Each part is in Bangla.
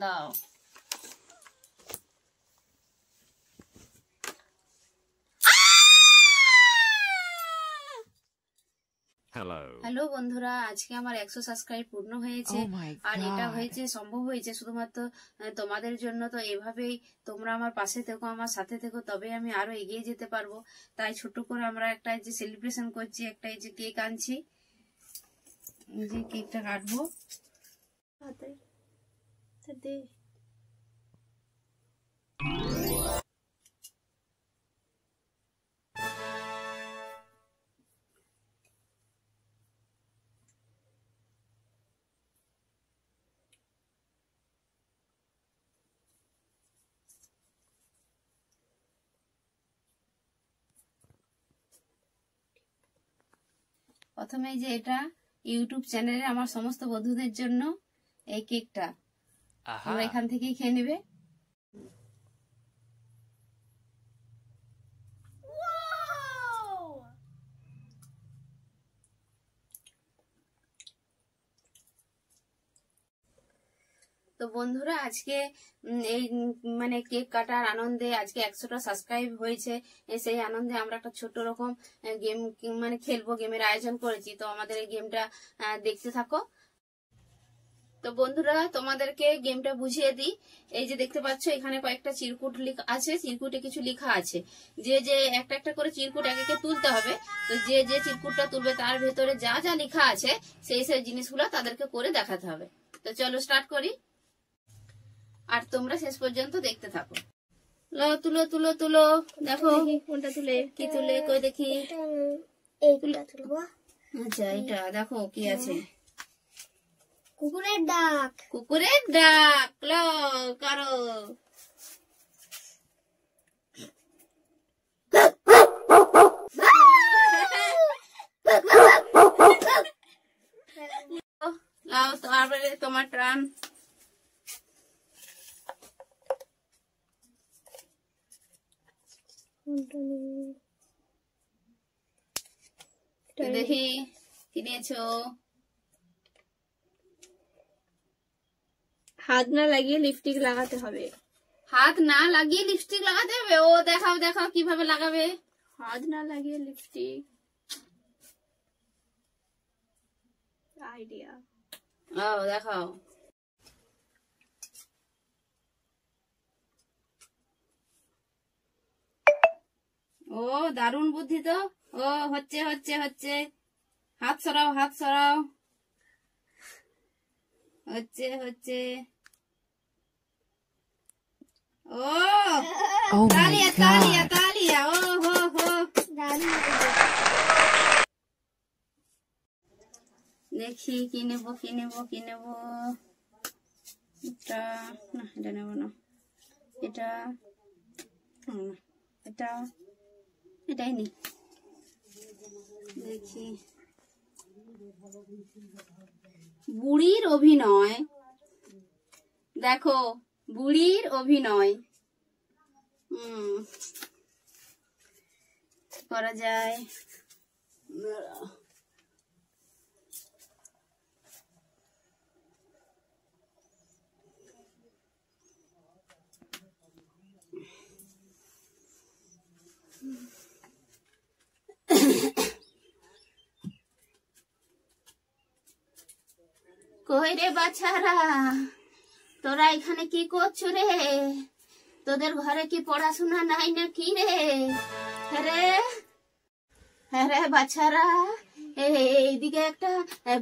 দাও। হ্যালো বন্ধুরা, আজকে আমার 100 সাবস্ক্রাইব পূর্ণ হয়েছে। আর এটা হয়েছে সম্ভব হয়েছে শুধুমাত্র তোমাদের জন্য। তো এভাবেই তোমরা আমার পাশে থেকো, আমার সাথে থেকো, তবে আমি আরো এগিয়ে যেতে পারবো। তাই ছোট করে আমরা একটা যে সেলিব্রেশন করছি, একটা এই যে কেক আনছি, যে কেকটা কাটবো। প্রথমে যে এটা ইউটিউব চ্যানেলে আমার সমস্ত বন্ধুদের জন্য এই কেকটা তোমরা এখান থেকেই খেয়ে নেবে। তো বন্ধুরা, আজকে এই মানে কেক কাটার আনন্দে আজকে 100টা সাবস্ক্রাইব হয়েছে। সেই আনন্দে আমরা একটা ছোট রকম গেম মানে খেলবো, গেমের আয়োজন করেছি। তো আমাদের এই গেমটা দেখতে থাকো। তো বন্ধুরা, তোমাদেরকে গেমটা বুঝিয়ে দিই। এই যে দেখতে পাচ্ছ এখানে কয়েকটা চিরকুট আছে, চিরকুটে কিছু লেখা আছে। যে যে একটা একটা করে চিরকুট এক একে তুলতে হবে। তো যে যে চিরকুটটা তুলবে তার ভেতরে যা যা লেখা আছে সেই সেই জিনিসগুলো তাদেরকে করে দেখাতে হবে। তো চলো স্টার্ট করি, আর তোমরা শেষ পর্যন্ত দেখতে থাকো। তুলো তুলো তুলো, দেখো কোনটা তুলে, কি তুলে কই দেখি। এইটা তুলবো। আচ্ছা, এটা দেখো কি আছে। কুকুরের ডাক। কুকুরের ডাক। লো করো। লাও, তারপরে তোমার টান। দেখি কি নিয়েছো। হাত না লাগিয়ে লিপস্টিক লাগাতে হবে। হাত না লাগিয়ে লিপস্টিক লাগাতে হবে? ও দেখাও দেখাও কিভাবে লাগাবে। হাত না লাগিয়ে লিপস্টিক আইডিয়া। ও দেখাও। ও দারুণ বুদ্ধি তো। ও হচ্ছে হচ্ছে হচ্ছে। হাত সরাও, হাত সরাও। হচ্ছে হচ্ছে। ও তালিয়া তালিয়া তালিয়া। ও হো হো। দেখি কি নেবো কি নেবো কি নেবো। এটা না, এটা নেবো না। এটা এটা এটাই নি। দেখি বুড়ির অভিনয়। দেখো বুড়ির অভিনয়। করা যায়। কই রে বাছারা, তোরা এখানে কি করছো রে? তোদের ঘরে কি পড়াশোনা নাই না কি রে? হ্যাঁ রে বাছারা, এইদিকে একটা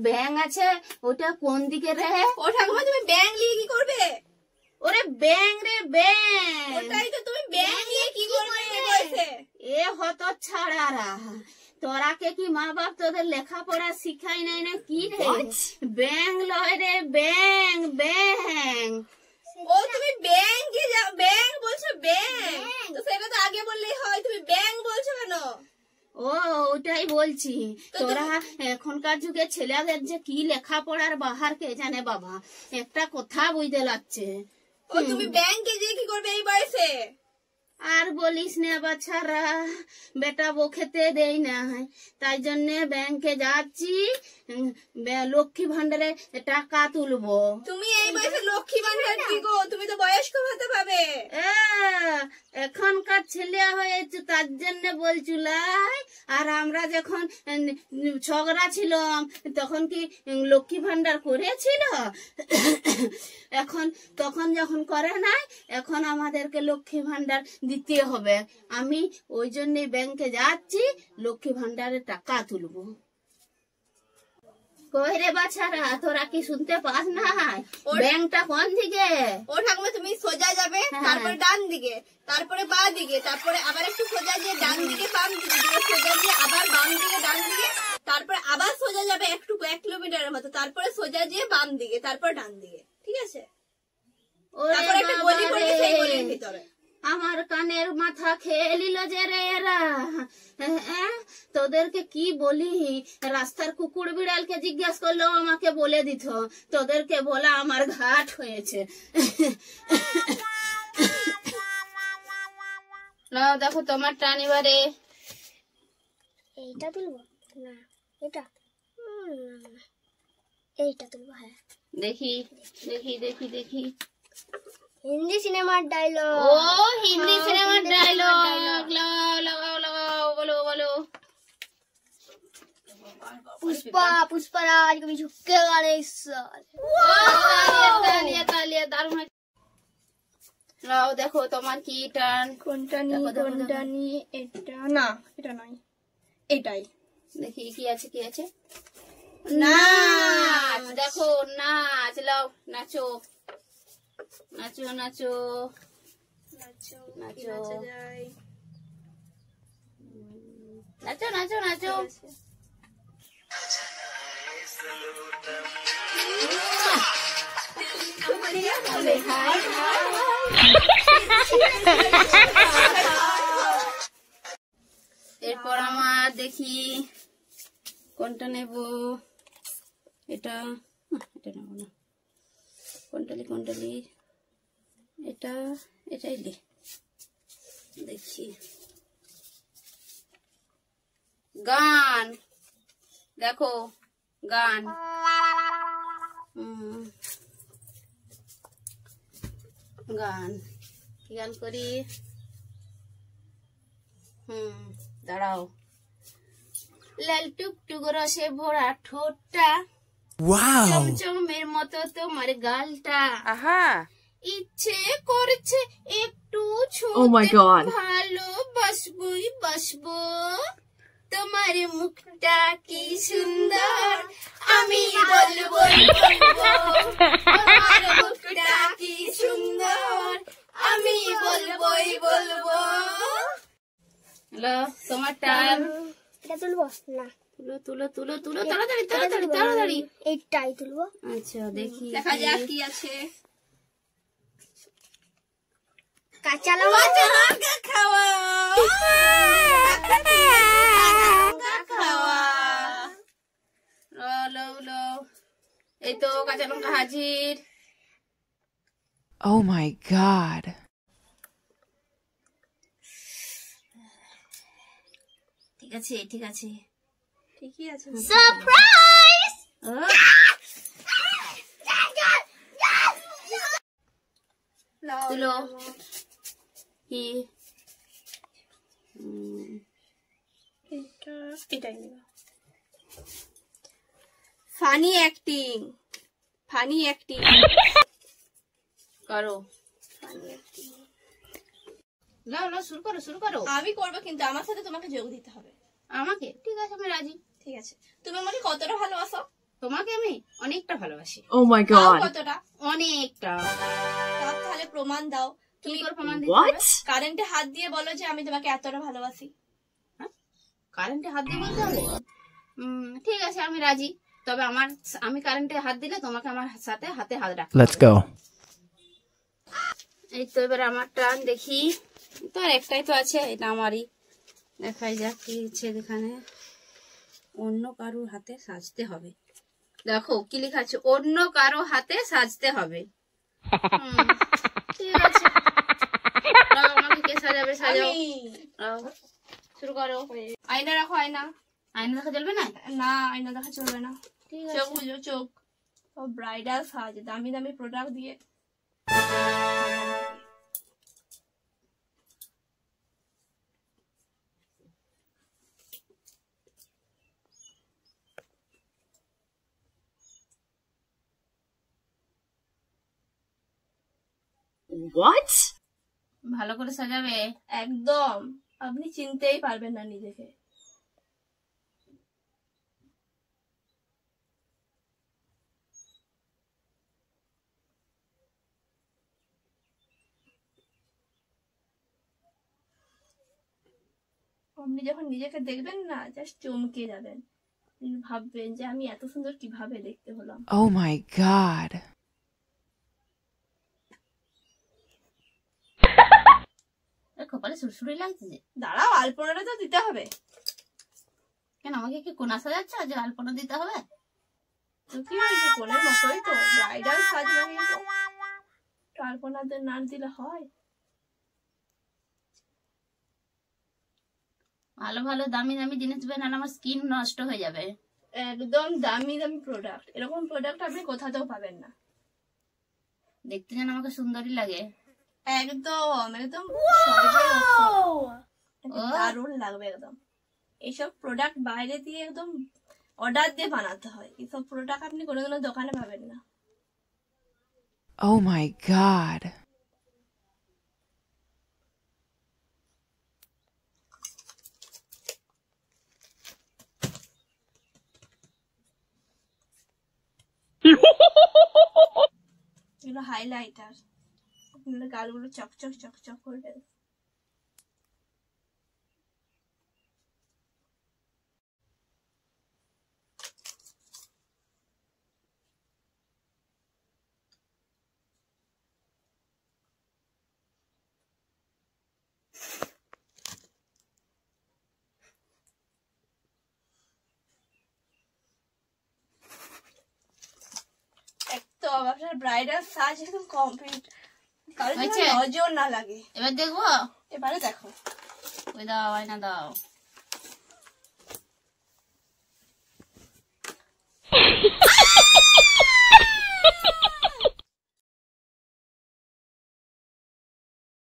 ব্যাঙ আছে, ওটা কোন দিকে রে? ও ঠাকুমা, তুমি ব্যাং নিয়ে কি করবে? ওরে ব্যাঙ রে ব্যাঙ। ওটাই তো, তুমি ব্যাং নিয়ে কি করবে বলছে? এ হত ছাড়ারা, তোরাকে কি মা বাপ তোদের লেখাপড়া শিখাই নাই না কি রে? ব্যাং লয় রে, ব্যাং ব্যাং। ও তুমি ব্যাং কে যাও, ব্যাং বলছো? ব্যাং তো সেটা তো আগে বললেই হয়, তুমি ব্যাং বলছো কেন? ও ওটাই বলছি, তোরা এখনকার যুগে ছেলেদের যে কি লেখাপড়ার বাহার কে জানে বাবা, একটা কথা বুঝতে লাগছে। ও তুমি ব্যাংকে যে কি করবে এই বয়সে? আর বলিস না বাছারা, বেটা বউ খেতে দেই না, তাই জন্য ব্যাংকে যাচ্ছি, লক্ষ্মী ভান্ডারে টাকা তুলবো। তুমি এই বয়সে লক্ষ্মী ভান্ডার কি গো? তুমি তো বয়স্ক ভাতা পাবে। এখনকার ছেলে হয়েছে তার জন্য বলছুলাই। আর আমরা যখন ঝগড়া ছিলাম তখন কি লক্ষ্মী ভান্ডার করেছিল? তখন যখন করে নাই, এখন আমাদেরকে লক্ষ্মী ভান্ডার দিতে হবে। আমি ওই জন্য ব্যাংকে যাচ্ছি, লক্ষ্মী ভান্ডারের টাকা তুলবো। কই রে বাছারা, তোরা কি শুনতে পাস না? ব্যাংকটা কোন দিকে? ও ঠাকুমা, তুমি সোজা যাবে, তারপরে ডান দিকে, তারপরে বা দিকে, তারপরে আবার একটু সোজা দিয়ে ডান দিকে, বাম দিকে, সোজা দিয়ে আবার বাম দিকে, ডান দিকে, তারপরে আবার সোজা যাবে একটু 1 কিলোমিটারের মতো, তারপরে সোজা দিয়ে বাম দিকে, তারপর ডান দিকে। ঠিক আছে? তারপরে একটা গলি পড়বে, সেই গলির ভিতরে। আমার কানের মাথা খেয়ে নিল যে রে এরা। তোদেরকে কি বলি, রাস্তার কুকুর বিড়ালকে জিজ্ঞাসা করলেও আমাকে বলে দিত। তোদেরকে বলা আমার ঘাট হয়েছে। নাও দেখো তোমার টান এবারে। এইটা তুলবো না, এটা এইটা তুলবো। হ্যাঁ, দেখি দেখি দেখি দেখি। হিন্দি সিনেমার ডায়লগ। ও হিন্দি সিনেমার ডায়লগ। লাগাও লাগাও লাগাও, বলো বলো। पुष्पा पुष्पराज कभी झुकेगा नहीं साल। তালিয়া তালিয়া, দারুণ। লাও দেখো তোমার কি টান। কোনটা নি কোনটা নি? এটা না, এটা নয়, এটাই। দেখি কি আছে কি আছে। নাচ দেখো, নাচ। লাও নাচো নাচো নাচো নাচো নাচো নাচা যায়। নাচো নাচো নাচো। এরপর আমার দেখি কোনটা নেব। এটা এটা নেব না। কোনটালি কোনটালি, এটা এটাই দে। দেখি গান দেখো, গান। গান কি গান করি? দাঁড়াও। লাল টুকটুক রসে ভরা ঠোঁটটা, চমচমের মতো তোমার গালটা, ইচ্ছে করছে একটু ছুঁতে, ভালোবাসবই বাসবো, তোমার মুখটা কি সুন্দর, আমি বলবো তোমার মুখটা কি সুন্দর, আমি বলবোই বলবো। হ্যালো, তোমার টান। এটা তুলবো না, তুলো তুলো তুলো তুলো, তাড়াতাড়ি তাড়াতাড়ি তাড়াতাড়ি। এইটাই তুলবো। আচ্ছা দেখি, দেখা যাক কি আছে। কাঁচা লঙ্কা খাওয়া, খাওয়া। লো লো, এই তো কাঁচা লঙ্কা হাজির। Oh my God. ঠিক আছে ঠিক আছে, ঠিকই আছে। সারপ্রাইজ। তুলো কি? এটাই নেব। ফানি অ্যাক্টিং, ফানি অ্যাক্টিং করো। লাও লাও, শুরু করো শুরু করো। আমি করবো, কিন্তু আমার সাথে তোমাকে যোগ দিতে হবে। আমাকে? ঠিক আছে, আমি রাজি। ঠিক আছে। তুমি আমাকে কতটা ভালোবাসো? তোমাকে আমি অনেকটা ভালোবাসি। Oh my তাও God. কতটা? অনেকটা। তাহলে প্রমাণ দাও। কি তুমি করে প্রমাণ দিতে হবে? What? কারেন্টে হাত দিয়ে বলো যে আমি তোমাকে এতটা ভালোবাসি। কারেন্টে হাত দিয়ে বলতে হবে? ঠিক আছে, আমি রাজি। তবে আমি কারেন্টে হাত দিলে তোমাকে আমার সাথে হাতে হাত রাখতে হবে। Let's go. এই তো এবার আমার টান। দেখি তো, আর একটাই তো আছে, এটা আমারই। দেখাই যাক কি হচ্ছে এখানে। অন্য কারো হাতে সাজতে হবে। দেখো কি লেখা আছে, অন্য কারো হাতে সাজতে হবে। ঠিক আছে, আমাকে কে সাজাবে সাজাও। আমি। আও, শুরু করো। আয়না রাখো, আয়না। আয়না দেখা চলবে না? না, আয়না দেখা চলবে না। ঠিক চোখ আছে। বুঝো, চোখ। ব্রাইডাল সাজ, দামি দামি প্রোডাক্ট দিয়ে। What? ভালো করে সাজাবে। একদম, আপনি চিনতেই পারবেন না নিজেকে। আপনি যখন নিজেকে দেখবেন না, জাস্ট চমকে যাবেন। আপনি ভাববেন যে আমি এত সুন্দর কিভাবে দেখতে হলাম। Oh my god. কপালে সুরসুরি লাগছে যে। দাঁড়াও, আলপনাটা তো দিতে হবে। কেন আমাকে কি কোনা সাজাচ্ছ যে আলপনা দিতে হবে? তো কি হয়েছে, কোনের মতোই তো, ব্রাইডাল সাজ মানে তো। তো আলপনাদের না দিলে হয়? ভালো ভালো দামি দামি জিনিস দেবে, না আমার স্কিন নষ্ট হয়ে যাবে। একদম দামি দামি প্রোডাক্ট, এরকম প্রোডাক্ট আপনি কোথাতেও পাবেন না। দেখতে যেন আমাকে সুন্দরই লাগে। একদম একদম স্বর্গের মতো। দারুণ লাগবে একদম। এইসব প্রোডাক্ট বাইরে দিয়ে একদম অর্ডার দিয়ে বানাতে হয়। এইসব প্রোডাক্ট আপনি কোনোদিনও দোকানে পাবেন না। Oh my god. এগুলো হাইলাইটার, আপনার গালগুলো চকচক চকচক করবে। একদম আপনার ব্রাইডাল সাজ একদম কমপ্লিট, কারণ হয়েছে? নজর না লাগে। এবার দেখবো। এবারে দেখো। ওই দাও, আয়না দাও।